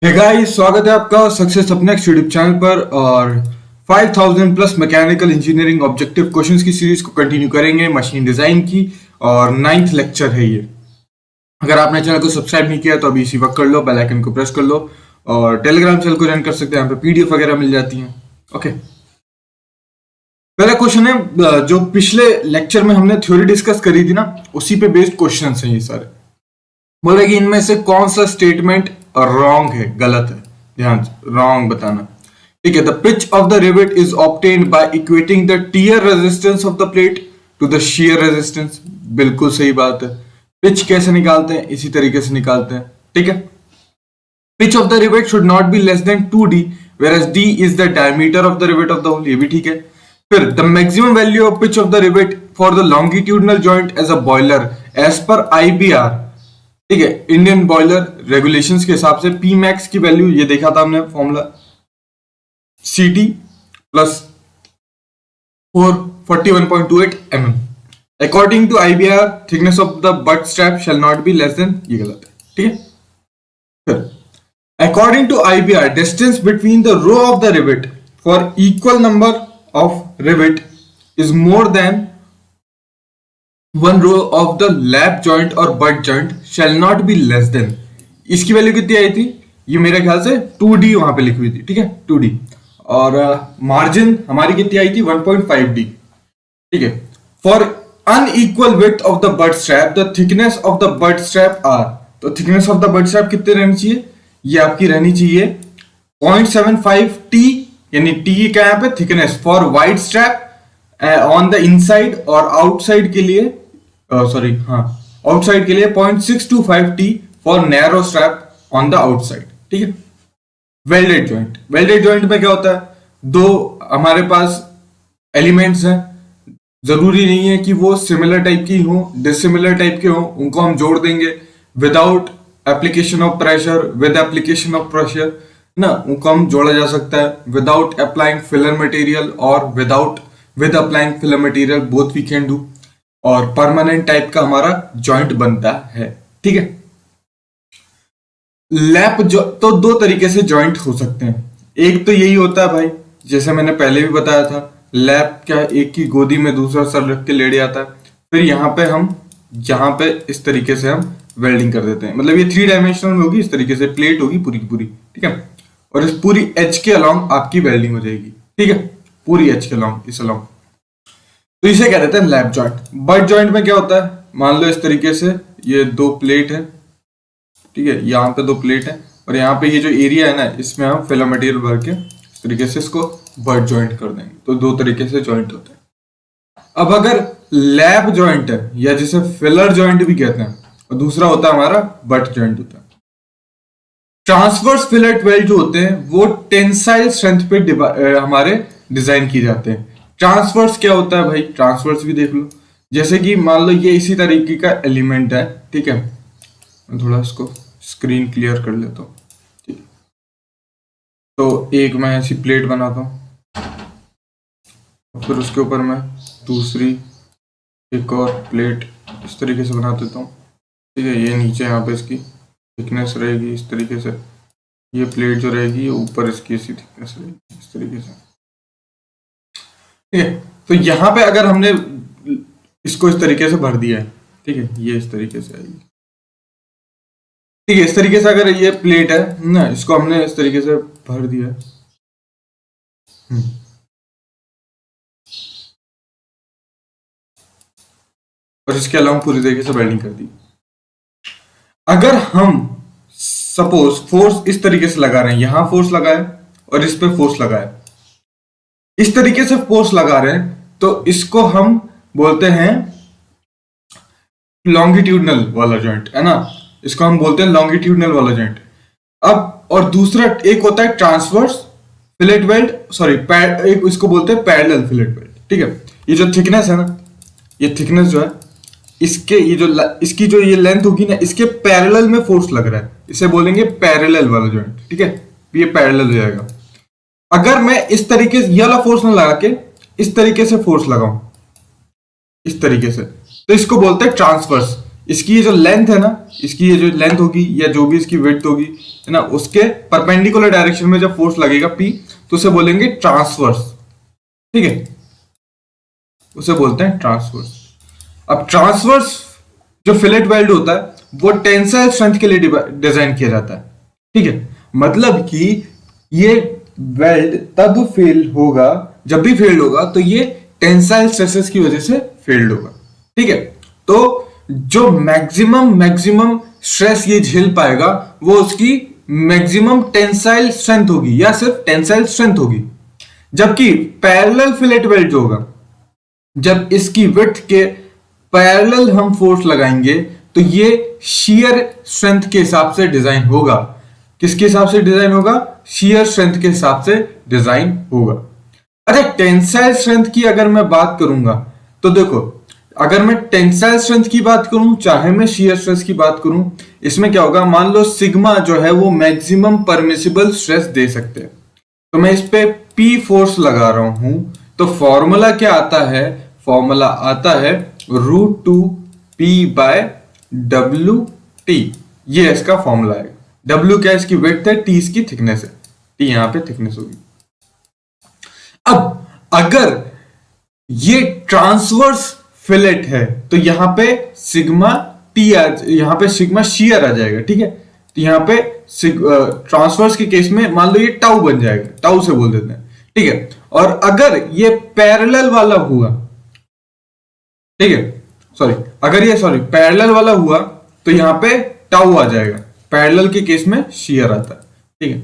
Hey guys, स्वागत है आपका सक्सेस अपनेक्स्ट यूट्यूब चैनल पर। और 5000 plus mechanical engineering objective questions की सीरीज को कंटिन्यू करेंगे, मशीन डिजाइन की। और 9th लेक्चर है ये। अगर आपने चैनल को सब्सक्राइब नहीं किया तो अभी इसी वक्त कर लो, बेल आइकन को प्रेस कर लो। और टेलीग्राम चैनल को ज्वाइन कर सकते हैं, यहाँ पे पीडीएफ वगैरह मिल जाती हैं। ओके, पहला क्वेश्चन है, जो पिछले लेक्चर में हमने थ्योरी डिस्कस करी थी ना, उसी पे बेस्ड क्वेश्चन हैं ये सारे। बोल रहे कि इनमें से कौन सा स्टेटमेंट रॉन्ग है, गलत है। ध्यान से रॉन्ग बताना। ठीक है, the pitch of the rivet is obtained by equating the tear resistance of the plate to the shear resistance. बिल्कुल सही बात है। पिच कैसे निकालते हैं? इसी तरीके से निकालते हैं। ठीक है, pitch of the rivet should not be less then 2d whereas d is the diameter of the rivet of the hole। ये भी ठीक है। फिर the maximum value of pitch of the rivet for the longitudinal joint as a boiler as per IBR। ठीक है, Indian boiler regulations के हिसाब से पी मैक्स की वैल्यू ये देखा था हमने, formula CT plus 41.28 mm। According to IBR thickness of the butt strap shall not be less than, ये गलत है। ठीक है, फिर according to IBR distance between the row of the rivet for equal number of rivet is more than one row of the lap joint or butt joint shall not be less than। इसकी value कितनी आई थी? ये मेरे ख्याल से 2d वहां पे लिखी हुई थी। ठीक है, 2d। और मार्जिन हमारी कितनी आई थी? 1.5d। ठीक है, for unequal width of the butt strap the thickness of the butt strap are. तो thickness of the butt strap कितने रहनी चाहिए? ये आपकी रहनी चाहिए 0.75t, यानी t का यहाँ पे thickness for wide strap on the inside, और आउटसाइड के लिए सॉरी आउटसाइड के लिए 0.625t for narrow strap on the outside. ठीक है, वेल्डेड जॉइंट। वेल्डेड जॉइंट में क्या होता है? दो हमारे पास एलिमेंट्स हैं, जरूरी नहीं है कि वो सिमिलर टाइप की हो, डिसिमिलर टाइप के हो, उनको हम जोड़ देंगे without application of pressure, with application of pressure ना, उनको हम जोड़ा जा सकता है विदाउट अप्लाइंग फिलर मटेरियल और with applying filler material, both we can do. और परमानेंट टाइप का हमारा जॉइंट बनता है। ठीक है, लैप जो तो दो तरीके से जॉइंट हो सकते हैं। एक तो यही होता है भाई, जैसे मैंने पहले भी बताया था, लैप क्या, एक की गोदी में दूसरा सर रख के लेट जाता है। फिर यहाँ पे इस तरीके से हम वेल्डिंग कर देते हैं, मतलब ये 3 डायमेंशनल में होगी, इस तरीके से प्लेट होगी पूरी की पूरी। ठीक है, और इस पूरी एज के अलोंग आपकी वेल्डिंग हो जाएगी। ठीक है, पूरी एज के अलोंग, इस अलोंग, तो इसे कह देते हैं लैप जॉइंट। बट जॉइंट में क्या होता है? मान लो इस तरीके से ये 2 प्लेट है। ठीक है, यहाँ पे 2 प्लेट है, और यहाँ पे ये जो एरिया है ना, इसमें हम फिलर मटेरियल भर के इस तरीके से इसको बट जॉइंट कर देंगे। तो 2 तरीके से जॉइंट होते हैं। अब अगर लैप जॉइंट है, या जिसे फिलर जॉइंट भी कहते हैं, और दूसरा होता है हमारा बट जॉइंट होता है। ट्रांसवर्स फिलेट वेल्ड जो होते हैं वो टेंसाइल स्ट्रेंथ पे हमारे डिजाइन किए जाते हैं। ट्रांसवर्स क्या होता है भाई? ट्रांसवर्स भी देख लो, जैसे कि मान लो ये इसी तरीके का एलिमेंट है। ठीक है, मैं थोड़ा इसको स्क्रीन क्लियर कर लेता हूँ। ठीक, तो एक मैं ऐसी प्लेट बनाता हूँ, फिर उसके ऊपर मैं दूसरी एक और प्लेट इस तरीके से बना देता हूँ। ठीक है, ये नीचे यहाँ पे इसकी थिकनेस रहेगी इस तरीके से, ये प्लेट जो रहेगी ये ऊपर इसकी ऐसी थिकनेस रहेगी इस तरीके से। ठीक है, तो यहाँ पे अगर हमने इसको इस तरीके से भर दिया है, ठीक है, ये इस तरीके से आएगी। ठीक है, इस तरीके से अगर ये प्लेट है ना, इसको हमने इस तरीके से भर दिया है, और इसके अलावा पूरी तरीके से वेल्डिंग कर दी। अगर हम सपोज फोर्स इस तरीके से लगा रहे हैं, यहां फोर्स लगाए और इस पे फोर्स लगाए, इस तरीके से फोर्स लगा रहे हैं, तो इसको हम बोलते हैं लॉन्गिट्यूडनल वाला जॉइंट, है ना, इसको हम बोलते हैं लॉन्गिट्यूडनल वाला जॉइंट। अब और दूसरा एक होता है ट्रांसवर्स फिलेट वेल्ड, सॉरी एक इसको बोलते हैं पैरेलल फिलेट वेल्ड। ठीक है, ये जो थिकनेस है ना, ये थिकनेस जो है, इसके ये जो इसकी जो ये लेंथ होगी ना, इसके पैरेलल में फोर्स लग रहा है, इसे बोलेंगे पैरेलल वाला जॉइंट। ठीक है, ये पैरेलल हो जाएगा। अगर मैं इस तरीके से ये वाला फोर्स ना लगा के इस तरीके से फोर्स लगाऊं, इस तरीके से, तो इसको बोलते हैं ट्रांसवर्स। इसकी ये जो लेंथ है ना, इसकी ये जो लेंथ होगी या जो भी इसकी विड्थ होगी है ना, उसके परपेंडिकुलर डायरेक्शन में जब फोर्स लगेगा P, तो उसे बोलेंगे ट्रांसवर्स। ठीक है, उसे बोलते हैं ट्रांसवर्स। अब ट्रांसवर्स जो फिलेट वेल्ड होता है वो टेंसाइल स्ट्रेंथ के लिए डिजाइन किया जाता है। ठीक है, मतलब कि ये वेल्ड तब फेल होगा, जब भी फेल होगा तो ये टेंसाइल स्ट्रेसेस की वजह से फेल्ड होगा। ठीक है, तो जो मैक्सिमम स्ट्रेस ये झेल पाएगा वो उसकी मैक्सिमम टेंसाइल स्ट्रेंथ होगी या सिर्फ टेंसाइल स्ट्रेंथ होगी। जबकि पैरेलल फिलेट वेल्ड जो होगा, जब इसकी विड्थ के पैरेलल हम फोर्स लगाएंगे तो ये शियर स्ट्रेंथ के हिसाब से डिजाइन होगा। किसके हिसाब से डिजाइन होगा? शियर स्ट्रेंथ के हिसाब से डिजाइन होगा। अच्छा, टेंसाइल स्ट्रेंथ की अगर मैं बात करूंगा तो देखो, अगर मैं टेंसाइल स्ट्रेंथ की बात करूं चाहे मैं शियर स्ट्रेस की बात करूं, इसमें क्या होगा, मान लो सिग्मा जो है वो मैक्सिमम परमिसिबल स्ट्रेस दे सकते हैं, तो मैं इस पे P फोर्स लगा रहा हूं, तो फॉर्मूला क्या आता है? फॉर्मूला आता है √2P/WT। ये इसका फॉर्मूला है। W क्या इसकी विड्थ है, T इसकी थिकनेस है, T यहां पे थिकनेस होगी। अब अगर ये ट्रांसवर्स फिलेट है तो यहां पे सिग्मा T यहां पे सिग्मा शियर आ जाएगा। ठीक है, तो यहां पे ट्रांसवर्स के केस में मान लो ये टाउ बन जाएगा, टाउ से बोल देते हैं। ठीक है, और अगर ये पैरेलल वाला हुआ, ठीक है, पैरेलल वाला हुआ तो यहां पे टाउ आ जाएगा। पैरेलल के केस में शियर आता है। ठीक है,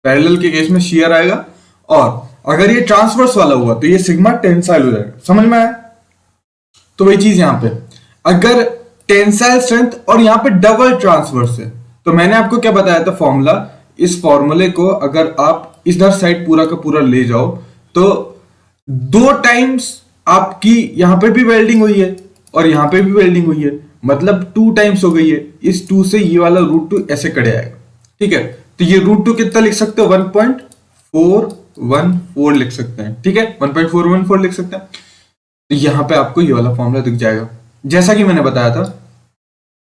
पैरेलल के केस में शियर आएगा, और अगर ये ट्रांसवर्स वाला हुआ तो ये सिग्मा टेंसाइल हो जाएगा। समझ में आया? तो वही चीज यहां पे, अगर टेंसाइल स्ट्रेंथ और यहां पे डबल ट्रांसवर्स है, तो मैंने आपको क्या बताया था फॉर्मूला, इस फॉर्मूले को अगर आप इधर साइड पूरा का पूरा ले जाओ तो 2 टाइम्स आपकी यहां पे भी वेल्डिंग हुई है और यहां पे भी वेल्डिंग हुई है, मतलब 2 टाइम्स हो गई है। इस 2 से ये वाला √2 ऐसे कट आएगा। ठीक है, तो ये √2 कितना लिख सकते हो? 1.414 लिख सकते हैं। ठीक है, 1.414 लिख सकते हैं। तो यहां पे आपको ये वाला फॉर्मूला दिख जाएगा। जैसा कि मैंने बताया था,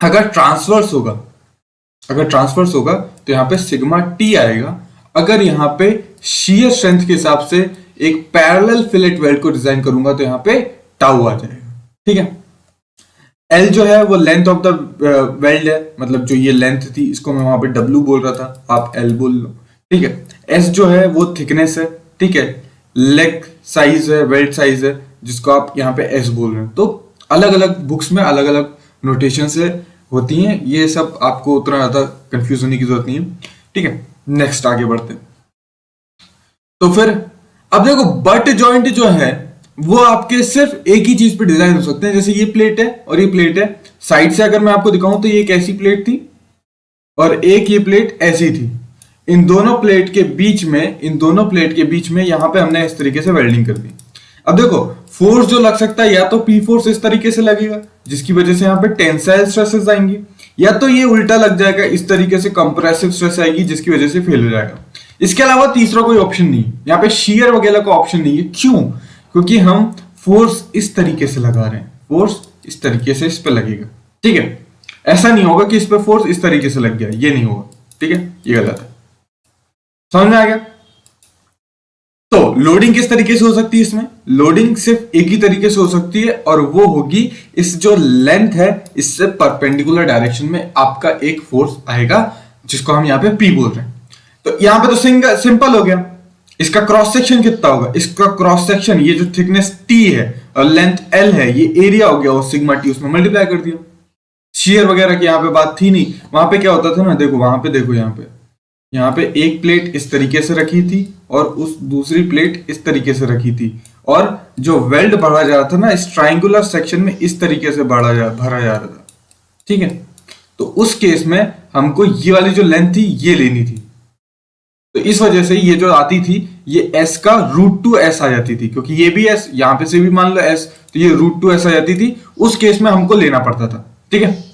अगर ट्रांसवर्स होगा तो यहां पे सिग्मा T आएगा। अगर यहां पे शियर स्ट्रेंथ के हिसाब से एक पैरेलल फिलेट वेल्ड को डिजाइन करूंगा तो यहां पे टाउ आ जाएगा। ठीक है, L जो है वो लेंथ ऑफ द वेल्ड है, मतलब जो ये लेंथ थी इसको मैं वहां पे W बोल रहा था, आप L बोल लो। ठीक है, S जो है वो थिकनेस है। ठीक है, लेग साइज है, वेल्ड साइज है, जिसको आप यहाँ पे S बोल रहे हैं। तो अलग अलग बुक्स में अलग अलग नोटेशन से होती हैं, ये सब आपको उतना ज्यादा कंफ्यूज होने की जरूरत नहीं है। ठीक है, नेक्स्ट आगे बढ़ते हैं। तो फिर अब देखो, बट जॉइंट जो है वो आपके सिर्फ एक ही चीज पे डिजाइन हो सकते हैं। जैसे ये प्लेट है और ये प्लेट है, साइड से अगर मैं आपको दिखाऊं तो ये एक ऐसी प्लेट थी और एक ये प्लेट ऐसी थी। इन दोनों प्लेट के बीच में यहां पे हमने इस तरीके से वेल्डिंग कर दी। अब देखो, फोर्स जो लग सकता है, या तो P फोर्स इस तरीके से लगेगा जिसकी वजह से यहाँ पे टेंसाइल स्ट्रेसेस आएंगी, या तो ये उल्टा लग जाएगा, इस तरीके से कंप्रेसिव स्ट्रेस आएगी जिसकी वजह से फेल हो जाएगा। इसके अलावा तीसरा कोई ऑप्शन नहीं है, यहाँ पे शियर वगैरह का ऑप्शन नहीं है। क्यों? क्योंकि हम फोर्स इस तरीके से लगा रहे हैं, फोर्स इस तरीके से इस पे लगेगा। ठीक है, ऐसा नहीं होगा कि इस पे फोर्स इस तरीके से लग गया, ये नहीं होगा। ठीक है, ये गलत है। समझ में आ गया? तो लोडिंग किस तरीके से हो सकती है? इसमें लोडिंग सिर्फ एक ही तरीके से हो सकती है, और वो होगी इस जो लेंथ है इससे परपेंडिकुलर डायरेक्शन में आपका एक फोर्स आएगा जिसको हम यहाँ पे P बोल रहे हैं। तो यहाँ पे तो सिंपल हो गया। इसका क्रॉस सेक्शन कितना होगा? इसका क्रॉस सेक्शन, ये जो थिकनेस T है और लेंथ L है, ये एरिया हो गया और सिग्मा T उसमें मल्टीप्लाई कर दिया। शियर वगैरह की यहाँ पे बात थी नहीं। वहां पे क्या होता था ना, देखो वहां पे, देखो यहाँ पे एक प्लेट इस तरीके से रखी थी और उस दूसरी प्लेट इस तरीके से रखी थी, और जो वेल्ड भरा जा रहा था ना इस ट्राइंगुलर सेक्शन में इस तरीके से भरा जा रहा था। ठीक है, तो उस केस में हमको ये वाली जो लेंथ थी ये लेनी थी, तो इस वजह से ये जो आती थी ये S का √2S आ जाती थी, क्योंकि ये भी S, यहां पे से भी मान लो S, तो ये √2S आ जाती थी। उस केस में हमको लेना पड़ता था। ठीक है,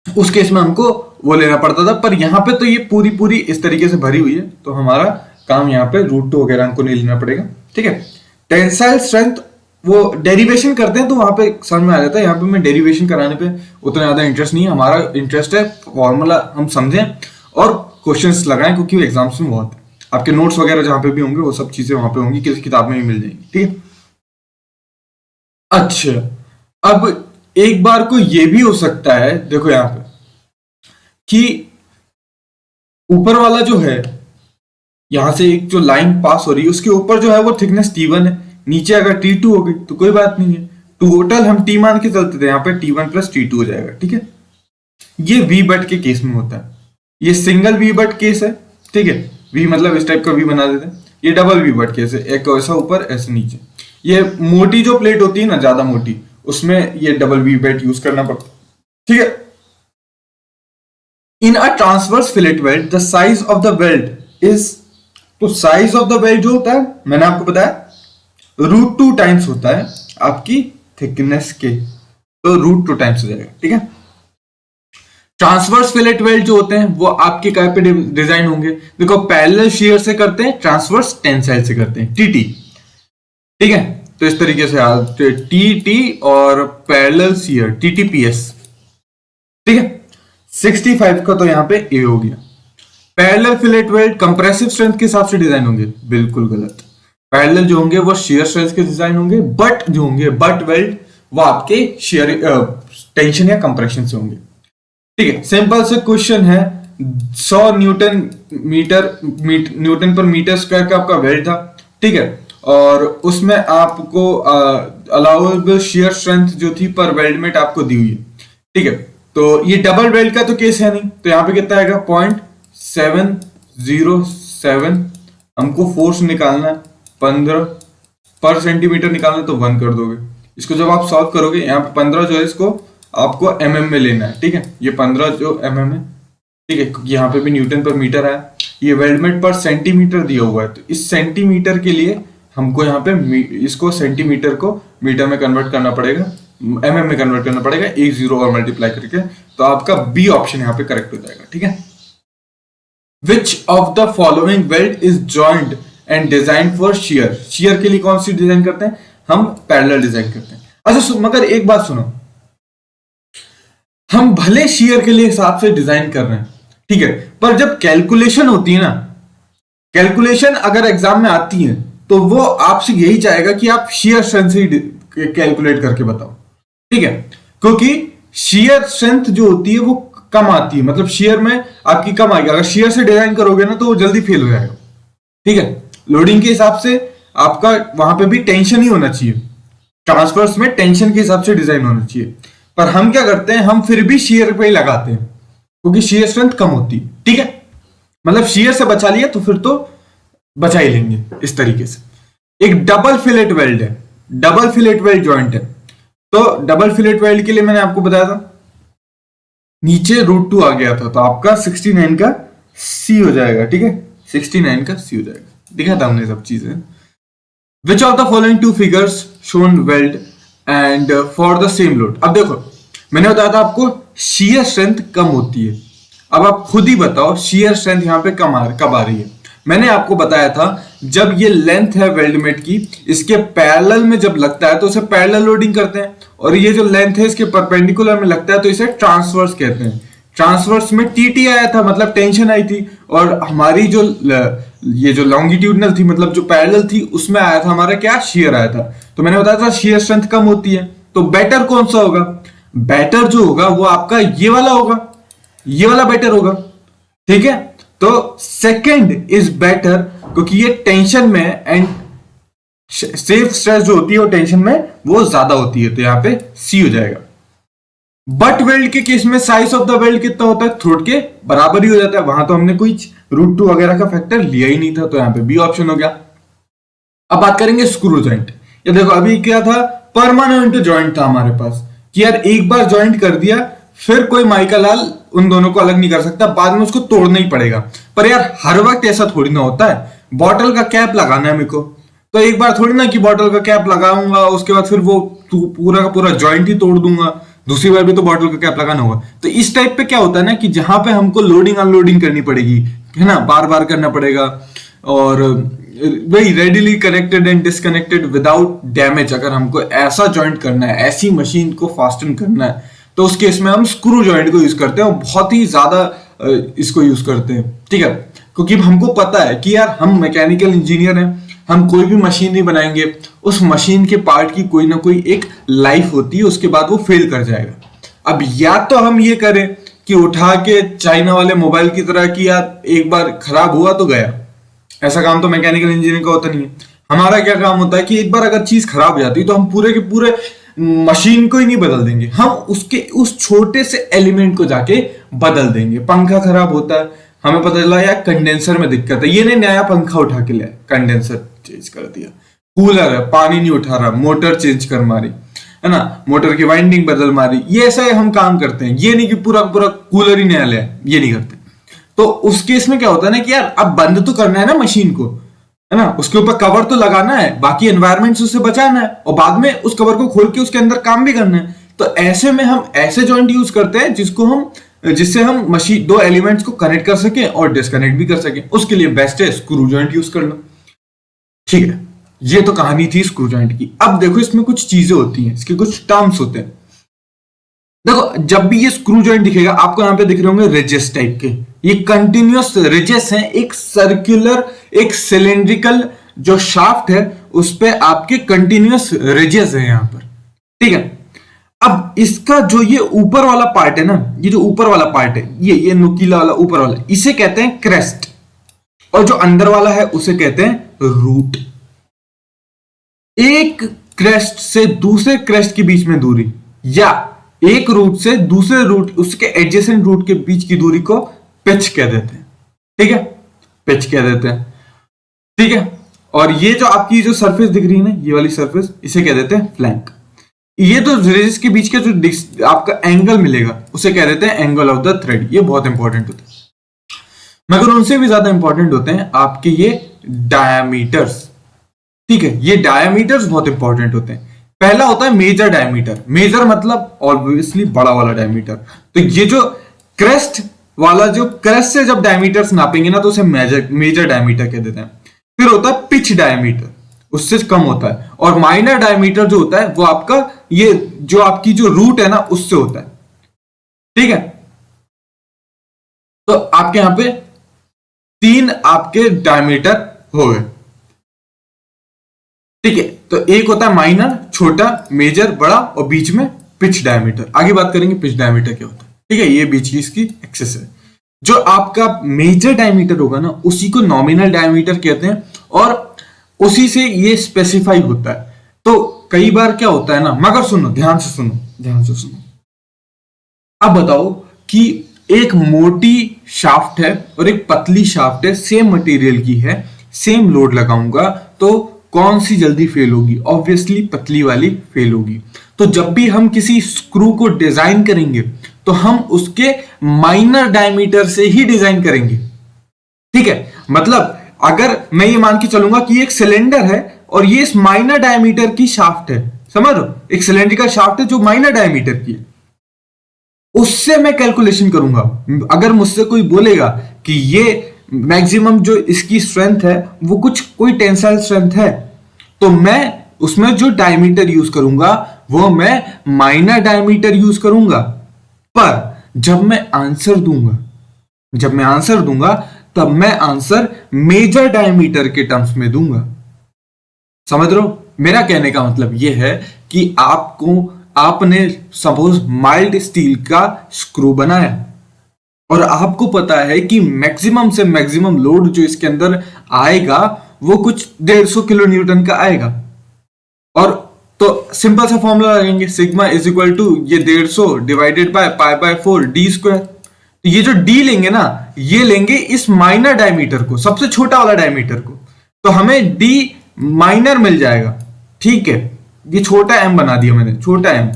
उस केस में हमको वो लेना पड़ता था, पर यहां पे तो ये पूरी इस तरीके से भरी हुई है, तो हमारा काम यहाँ पे √2 वगैरह हमको नहीं लेना पड़ेगा। ठीक है, टेंसाइल स्ट्रेंथ वो डेरिवेशन करते हैं तो वहां पे समझ में आ जाता है। यहाँ पे मैं डेरिवेशन कराने पे उतना ज्यादा इंटरेस्ट नहीं है, हमारा इंटरेस्ट है फॉर्मूला हम समझें और क्वेश्चंस लगाएं, क्योंकि एग्जाम्स में बहुत आपके नोट्स वगैरह जहाँ पे भी होंगे वो सब चीजें वहां पे होंगी, किसी किताब में भी मिल जाएंगी, ठीक है। अच्छा, अब एक बार को ये भी हो सकता है, देखो यहाँ पे कि ऊपर वाला जो है, यहां से एक जो लाइन पास हो रही है उसके ऊपर जो है वो थिकनेस T1 है, नीचे अगर T2 हो गई तो कोई बात नहीं है, टोटल हम T मान के चलते थे, यहाँ पे T1 प्लस T2 हो जाएगा, ठीक है। ये वी बट के केस में होता है, ये सिंगल वी बट केस है, ठीक है। वी मतलब इस टाइप का वी बना देते हैं। ये डबल वी बट केस है, एक ऐसा ऊपर ऐसे नीचे। ये मोटी जो प्लेट होती है ना, ज्यादा मोटी, उसमें ये डबल वी बट यूज करना पड़ता है, ठीक है। In a transverse fillet weld the size of the weld is, तो साइज ऑफ द वेल्ड जो होता है मैंने आपको बताया √2 टाइम्स होता है आपकी थिकनेस के, तो √2 टाइम्स हो जाएगा, ठीक है। ट्रांसवर्स फिलेट वेल्ड जो होते हैं वो आपके काय पे डिजाइन होंगे, देखो पैरेलल शियर से करते हैं, ट्रांसवर्स टेंसाइल से करते हैं, टीटी, ठीक है। तो इस तरीके से टीटी और पैरेलल शियर टीटीपीएस, ठीक है। 65 का तो यहां पे ए हो गया। Parallel fillet weld compressive strength के हिसाब से डिजाइन होंगे, बिल्कुल गलत। पैरेलल जो होंगे वो शियर स्ट्रेंथ के डिजाइन होंगे, बट जो होंगे बट वेल्ड वो आपके शियर टेंशन या कंप्रेशन से होंगे, ठीक है। सिंपल से क्वेश्चन है, 100 न्यूटन पर मीटर स्क्वायर का आपका वेल्ड था, ठीक है, और उसमें आपको अलाउएबल शियर स्ट्रेंथ जो थी पर वेल्डमेट आपको दी हुई है, ठीक है। तो ये डबल वेल्ड का तो केस है नहीं, तो यहाँ पे कितना आएगा 0.707, हमको फोर्स निकालना है 15 पर सेंटीमीटर निकालना, तो 1 कर दोगे। इसको जब आप सॉल्व करोगे, यहाँ पे 15 जो है इसको आपको mm में लेना है, ठीक है। ये 15 जो mm है, ठीक है, क्योंकि यहाँ पे भी न्यूटन पर मीटर है, ये वेल्डमेट पर सेंटीमीटर दिया हुआ है, तो इस सेंटीमीटर के लिए हमको यहाँ पे इसको सेंटीमीटर को मीटर में कन्वर्ट करना पड़ेगा, mm में कन्वर्ट करना पड़ेगा, एक जीरो और मल्टीप्लाई करके, तो आपका बी ऑप्शन यहाँ पे करेक्ट हो जाएगा, ठीक है। Which of the following weld is joined and designed for shear? shear के लिए कौन सी डिजाइन करते हैं हम? पैरेलल डिजाइन करते हैं। अच्छा मगर एक बात सुनो, हम भले shear के लिए हिसाब से डिजाइन कर रहे हैं, ठीक है, पर जब कैलकुलेशन होती है ना, कैलकुलेशन अगर एग्जाम में आती है तो वो आपसे यही चाहेगा कि आप shear स्ट्रेंथ से कैलकुलेट करके बताओ, ठीक है, क्योंकि shear स्ट्रेंथ जो होती है वो कम आती है, मतलब शेयर में आपकी कम आएगी। अगर शेयर से डिजाइन करोगे ना तो वो जल्दी फेल हो जाएगा, ठीक है। लोडिंग के हिसाब से आपका वहां पे भी टेंशन ही होना चाहिए, ट्रांसफर्स में टेंशन के हिसाब से डिजाइन होना चाहिए, पर हम क्या करते हैं, हम फिर भी शेयर पे ही लगाते हैं क्योंकि शेयर स्ट्रेंथ कम होती है, ठीक है। मतलब शेयर से बचा लिया तो फिर तो बचा ही लेंगे इस तरीके से। एक डबल फिलेट वेल्ड है, डबल फिलेट वेल्ड जॉइंट है, तो डबल फिलेट वेल्ड के लिए मैंने आपको बताया था नीचे √2 आ गया था, तो आपका 69 का सी हो जाएगा, ठीक है, 69 का सी हो जाएगा, दिखा था हमने सब चीजें। Which of the following two figures shown weld and for the same load. अब देखो मैंने बताया था आपको शियर स्ट्रेंथ कम होती है, अब आप खुद ही बताओ शियर स्ट्रेंथ यहाँ पे कब आ रही है। मैंने आपको बताया था जब ये लेंथ है वेल्डमेट की, इसके पैरेलल में जब लगता है तो उसे पैरेलल लोडिंग करते हैं, और ये जो लेंथ है इसके परपेंडिकुलर में लगता है तो इसे ट्रांसवर्स कहते हैं। ट्रांसवर्स में टीटी आया था, मतलब टेंशन आई थी, और हमारी जो ये जो लॉन्गिट्यूडनल थी, मतलब जो पैरेलल थी, उसमें आया था हमारा क्या, शियर आया था। तो मैंने बताया था शियर स्ट्रेंथ कम होती है, तो बेटर कौन सा होगा, बेटर जो होगा वो आपका ये वाला होगा, ये वाला बेटर होगा, ठीक है। तो सेकंड इज बेटर क्योंकि ये टेंशन में एंड सेफ स्ट्रेस जो होती है वो टेंशन में वो ज्यादा होती है, तो यहां पे सी हो जाएगा। बट वेल्ड के केस में साइज ऑफ द वेल्ड कितना होता है, थ्रोट के बराबर ही हो जाता है, वहां तो हमने कोई √2 वगैरह का फैक्टर लिया ही नहीं था, तो यहां पे बी ऑप्शन हो गया। अब बात करेंगे स्क्रू जॉइंट। ये देखो अभी क्या था, परमानेंट जॉइंट था हमारे पास कि यार एक बार जॉइंट कर दिया फिर कोई माइका लाल उन दोनों को अलग नहीं कर सकता, बाद में उसको तोड़ना ही पड़ेगा। पर यार हर वक्त ऐसा थोड़ी ना होता है, बॉटल का कैप लगाना है मेरे को, तो एक बार थोड़ी ना कि बॉटल का कैप लगाऊंगा उसके बाद फिर वो पूरा का पूरा जॉइंट ही तोड़ दूंगा, दूसरी बार भी तो बॉटल का कैप लगाना होगा। तो इस टाइप पे क्या होता है ना कि जहां पे हमको लोडिंग अनलोडिंग करनी पड़ेगी, है ना, बार बार करना पड़ेगा, और वही readily connected and disconnected without damage. अगर हमको ऐसा जॉइंट करना है, ऐसी मशीन को फास्टन करना है, तो उस केस में हम स्क्रू जॉइंट को यूज करते हैं और बहुत ही ज्यादा इसको यूज करते हैं, ठीक है। क्योंकि हमको पता है कि यार हम मैकेनिकल इंजीनियर हैं, हम कोई भी मशीन नहीं बनाएंगे, उस मशीन के पार्ट की कोई ना कोई एक लाइफ होती है, उसके बाद वो फेल कर जाएगा। अब या तो हम ये करें कि उठा के चाइना वाले मोबाइल की तरह कि यार एक बार खराब हुआ तो गया, ऐसा काम तो मैकेनिकल इंजीनियरिंग का होता नहीं है। हमारा क्या काम होता है कि एक बार अगर चीज खराब हो जाती है तो हम पूरे के पूरे मशीन को ही नहीं बदल देंगे, हम उसके उस छोटे से एलिमेंट को जाके बदल देंगे। पंखा खराब होता है, हमें पता चला यार कंडेंसर में दिक्कत है, ये ने नया पंखा उठा के लिया, कंडेंसर चेंज कर दिया। कूलर है, पानी नहीं उठा रहा, मोटर चेंज कर मारी, है ना, मोटर की वाइंडिंग बदल मारी। ये ऐसा हम काम करते हैं, ये नहीं कि पूरा पूरा कूलर ही नया लिया, ये नहीं करते। तो उस केस में क्या होता है ना कि यार अब बंद तो करना है ना मशीन को, है ना, उसके ऊपर कवर तो लगाना है, बाकी एनवायरनमेंट से उससे बचाना है और बाद में उस कवर को खोल के उसके अंदर काम भी करना है। तो ऐसे में हम ऐसे जॉइंट यूज करते हैं जिससे हम मशीन दो एलिमेंट्स को कनेक्ट कर सकें और डिस्कनेक्ट भी कर सकें। उसके लिए बेस्ट है स्क्रू जॉइंट यूज कर लो, ठीक है। ये तो कहानी थी स्क्रू जॉइंट की। अब देखो इसमें कुछ चीजें होती हैं, इसके कुछ टर्म्स होते हैं। देखो जब भी ये स्क्रू जॉइंट दिखेगा आपको यहाँ पे दिख रहे होंगे रिजेस टाइप के, ये कंटिन्यूअस रिजेस हैं, एक सर्कुलर एक सिलेंड्रिकल जो शाफ्ट है उस पे आपके कंटिन्यूअस रिजेस है यहाँ पर, ठीक है। अब इसका जो ये ऊपर वाला पार्ट है ना, ये जो ऊपर वाला पार्ट है, ये नुकीला वाला ऊपर वाला, इसे कहते हैं क्रेस्ट, और जो अंदर वाला है उसे कहते हैं रूट। एक क्रेस्ट से दूसरे क्रेस्ट के बीच में दूरी या एक रूट से दूसरे रूट उसके एडजेसेंट रूट के बीच की दूरी को पिच कह देते हैं, ठीक है, पिच कह देते हैं, ठीक है। और ये जो आपकी जो सरफेस दिख रही है ना, ये वाली सरफेस, इसे कह देते हैं फ्लैंक। ये तो रेडियस के बीच का जो आपका एंगल मिलेगा उसे कह देते हैं एंगल ऑफ द थ्रेड। ये बहुत इंपॉर्टेंट होता है, मगर उनसे भी ज्यादा इंपॉर्टेंट होते हैं आपके ये डायमीटर्स, ठीक है। ये डायमीटर्स बहुत इंपॉर्टेंट होते हैं। पहला होता है मेजर डायमीटर, मेजर मतलब ऑब्वियसली बड़ा वाला डायमीटर। तो ये जो क्रेस्ट वाला, जो क्रेस्ट से जब डायमीटर्स नापेंगे ना तो उसे मेजर डायमीटर कह देते हैं। फिर होता है पिच डायमीटर, उससे कम होता है। और माइनर डायमीटर जो होता है वो आपका ये जो आपकी जो रूट है ना उससे होता है, ठीक है। तो आपके यहां पे 3 आपके डायमीटर हो गए, ठीक है। तो एक होता है माइनर छोटा, मेजर बड़ा, और बीच में पिच डायमीटर। आगे बात करेंगे पिच डायमीटर क्या होता है, ठीक है। ये बीच की इसकी एक्सेस है। जो आपका मेजर डायमीटर होगा ना उसी को नॉमिनल डायमीटर कहते हैं और उसी से ये स्पेसिफाई होता है। तो कई बार क्या होता है ना, मगर सुनो, ध्यान से सुनो, ध्यान से सुनो। अब बताओ कि एक मोटी शाफ्ट है और एक पतली शाफ्ट है, सेम मटेरियल की है, सेम लोड लगाऊंगा तो कौन सी जल्दी फेल होगी? ऑब्वियसली पतली वाली फेल होगी। तो जब भी हम किसी स्क्रू को डिजाइन करेंगे तो हम उसके माइनर डायमीटर से ही डिजाइन करेंगे, ठीक है। मतलब अगर मैं ये मान के चलूंगा कि एक सिलेंडर है और ये इस माइनर डायमीटर की शाफ्ट है, समझ लो, एक सिलेंड्रिकल शाफ्ट है जो माइनर डायमीटर की है, उससे मैं कैलकुलेशन करूंगा। अगर मुझसे कोई बोलेगा कि ये मैक्सिमम जो इसकी स्ट्रेंथ है वो कोई टेंसाइल स्ट्रेंथ है, तो मैं उसमें जो डायमीटर यूज करूंगा वो मैं माइनर डायमीटर यूज करूंगा। पर जब मैं आंसर दूंगा तब मैं आंसर मेजर डायमीटर के टर्म्स में दूंगा। समझ रहे हो? मेरा कहने का मतलब यह है कि आपने सपोज माइल्ड स्टील का स्क्रू बनाया और आपको पता है कि मैक्सिमम से मैक्सिमम लोड जो इसके अंदर आएगा वो कुछ 150 किलो न्यूटन का आएगा। और तो सिंपल सा फॉर्मूला लगाएंगे, सिग्मा इज इक्वल टू ये 150 divided by pi by 4 D square. तो ये जो डी लेंगे ना, ये लेंगे इस माइनर डायमीटर को, सबसे छोटा वाला डायमीटर को, तो हमें डी माइनर मिल जाएगा, ठीक है। ये छोटा एम बना दिया मैंने, छोटा एम,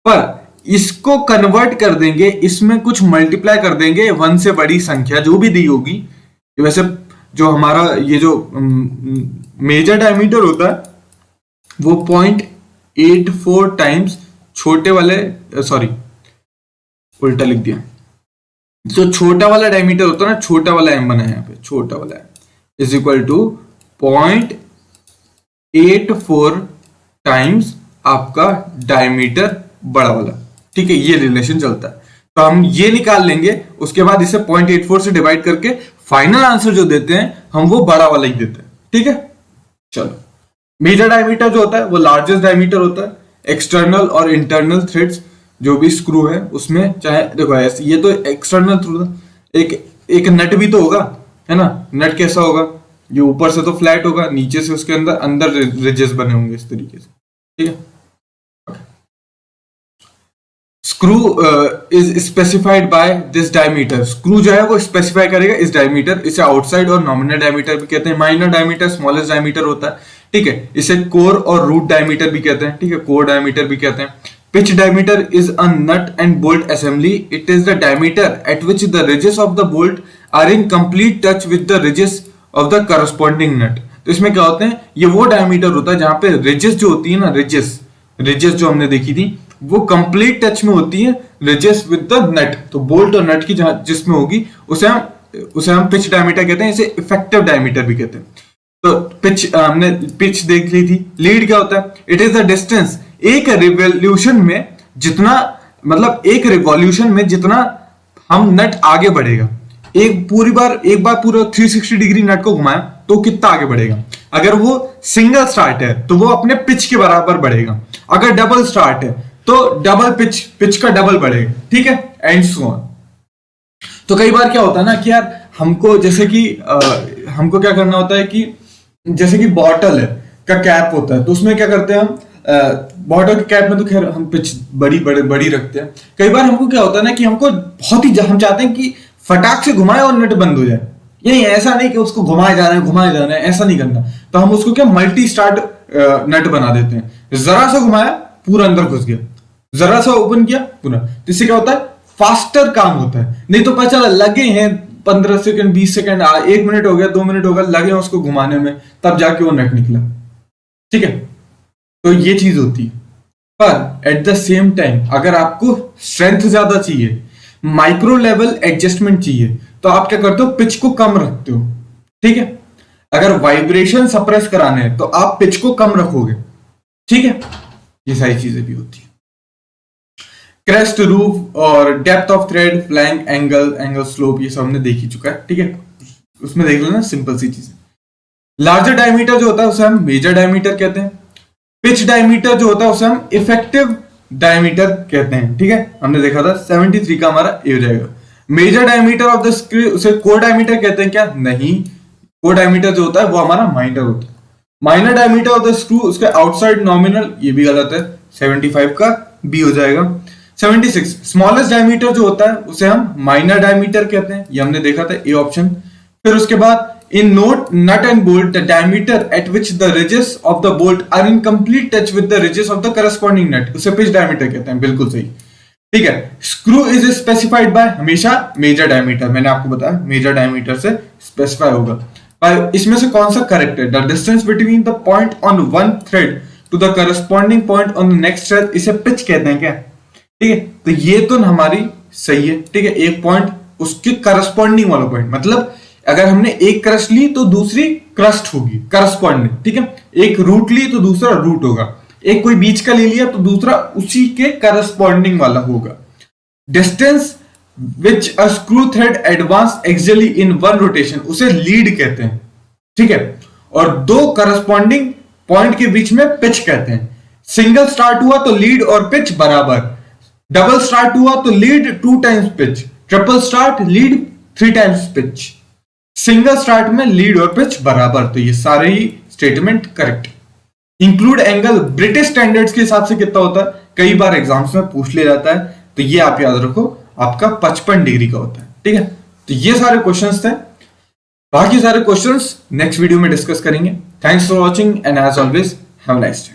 पर इसको कन्वर्ट कर देंगे, इसमें कुछ मल्टीप्लाई कर देंगे 1 से बड़ी संख्या जो भी दी होगी। वैसे जो हमारा ये जो मेजर डायमीटर होता है वो 0.84 टाइम्स छोटे वाले, सॉरी उल्टा लिख दिया, जो छोटा वाला डायमीटर होता है ना, छोटा वाला एम बना है यहाँ पे, छोटा वाला m is equal to 0.84 times आपका डायमीटर बड़ा वाला। ठीक है, ये रिलेशन चलता है। तो हम ये निकाल लेंगे, उसके बाद इसे 0.84 से डिवाइड करके फाइनल आंसर जो देते हैं हम वो बड़ा वाला ही देते हैं। ठीक है, चलो। मेजर डायमीटर जो होता है वो लार्जेस्ट डायमीटर होता है। एक्सटर्नल और इंटरनल थ्रेड्स जो भी स्क्रू है उसमें, चाहे देखो ऐसे, ये तो एक्सटर्नल थ्रू था, एक नट भी तो होगा, है ना। नट कैसा होगा, जो ऊपर से तो फ्लैट होगा, नीचे से उसके अंदर अंदर रिजेस बने होंगे इस तरीके से। ठीक है, screw is specified by this diameter. Screw जो है वो स्पेसिफाई करेगा इस डायमीटर। इसे आउटसाइड और नॉमिनल डायमीटर भी कहते हैं। माइनर डायमीटर स्मॉलेस्ट डायमीटर होता है। ठीक है, इसे कोर और रूट डायमीटर भी कहते हैं। ठीक है, कोर डायमीटर भी कहते हैं। Pitch diameter is a nut and bolt assembly. It is the diameter at which the ridges of the bolt are in complete touch with the ridges of the corresponding nut. तो इसमें क्या होते हैं, ये वो डायमीटर होता है जहां पे रिजेस जो होती है ना, रिजेस जो हमने देखी थी वो कंप्लीट टच में होती है रिजेस विद द नट। तो बोल्ट और नट की जिसमें होगी उसे हम पिच डायमीटर कहते हैं। इसे इफेक्टिव डायमीटर भी कहते हैं। तो पिच हमने पिच देख ली थी। लीड क्या होता है, इट इज द डिस्टेंस, एक रिवॉल्यूशन में जितना, मतलब एक रिवॉल्यूशन में जितना हम नट आगे बढ़ेगा, एक बार पूरा 360 डिग्री नट को घुमाया तो कितना आगे बढ़ेगा। अगर वो सिंगल स्टार्ट है तो वो अपने पिच के बराबर बढ़ेगा। अगर डबल स्टार्ट है तो डबल पिच का डबल बढ़ेगा। ठीक है, एंड सो ऑन। तो कई बार क्या होता है ना कि यार हमको जैसे कि हमको क्या करना होता है कि जैसे कि बॉटल है का कैप होता है, तो उसमें क्या करते हैं हम, बॉटल के कैप में तो खैर हम पिच बड़ी रखते हैं। कई बार हमको क्या होता है ना कि हमको बहुत ही हम चाहते हैं कि फटाक से घुमाए और नट बंद हो जाए। ये ऐसा नहीं कि उसको घुमाए जा रहे हैं, ऐसा नहीं करना। तो हम उसको क्या मल्टी स्टार्ट नट बना देते हैं। जरा सा घुमाया पूरा अंदर घुस गया, जरा सा ओपन किया पूरा। तो इससे क्या होता है, फास्टर काम होता है। नहीं तो पता चला लगे हैं 15 सेकंड 20 सेकंड 1 मिनट हो गया 2 मिनट हो गया लगे हैं उसको घुमाने में, तब जाके वो नट निकला। ठीक है, तो ये चीज होती है। पर एट द सेम टाइम अगर आपको स्ट्रेंथ ज्यादा चाहिए, माइक्रो लेवल एडजस्टमेंट चाहिए, तो आप क्या करते हो, पिच को कम रखते हो। ठीक है, अगर वाइब्रेशन सप्रेस कराने हैं तो आप पिच को कम रखोगे। ठीक है, ये सारी चीजें भी होती है। क्रेस्ट, रूफ और depth of thread, flank, angle slope, ये सब हमने देख ही चुका है। ठीक है, उसमें देख लेना, सिंपल सी चीजें। लार्जर डायमीटर जो होता है उसे हम मेजर डायमीटर कहते हैं। पिच डायमीटर जो होता है उसे हम इफेक्टिव डायमीटर कहते हैं। ठीक है, हमने देखा था 73 का हमारा ए हो जाएगा। Major diameter of the screw उसे कोर डायमीटर कहते हैं क्या, नहीं। कोर डायमीटर जो होता है वो हमारा माइनर होता है। Minor diameter of the screw उसके आउटसाइड नॉमिनल, ये भी गलत है, 75 का बी हो जाएगा। 76 स्मॉलेस्ट डायमीटर जो होता है उसे हम माइनर डायमीटर कहते हैं, ये हमने देखा था, ए ऑप्शन। फिर उसके बाद in nut and bolt the diameter at which the ridges of the bolt are in complete touch with the ridges of the corresponding nut, उसे पिच डायमीटर कहते हैं। बिल्कुल सही। ठीक है, स्क्रू इज स्पेसिफाइड बाय हमेशा मेजर डायमीटर, मैंने आपको बताया मेजर डायमीटर से स्पेसिफाई होगा। इसमें से कौन सा करेक्ट है, the distance between the point on one thread to the corresponding point on the next thread, इसे पिच कहते हैं क्या। ठीक है, तो ये तो हमारी सही है। ठीक है, एक पॉइंट उसके करस्पॉन्डिंग वाला पॉइंट, मतलब अगर हमने एक क्रस्ट ली तो दूसरी क्रस्ट होगी करस्पॉन्डिंग। ठीक है, एक रूट ली तो दूसरा रूट होगा, एक कोई बीच का ले लिया तो दूसरा उसी के करस्पॉन्डिंग वाला होगा। Distance which a screw thread advance axially in one rotation, उसे लीड कहते हैं। ठीक है, और दो करस्पॉन्डिंग पॉइंट के बीच में पिच कहते हैं। सिंगल स्टार्ट हुआ तो लीड और पिच बराबर, डबल स्टार्ट हुआ तो lead 2 times pitch, triple start lead 3 times pitch, single start में लीड और पिच बराबर। तो ये सारे ही statement correct. Include angle British standards के हिसाब से कितना होता है, कई बार एग्जाम्स में पूछ लिया जाता है, तो ये आप याद रखो, आपका 55 डिग्री का होता है। ठीक है, तो ये सारे क्वेश्चंस थे। बाकी सारे क्वेश्चंस नेक्स्ट वीडियो में डिस्कस करेंगे। Thanks for watching and as always have a nice day.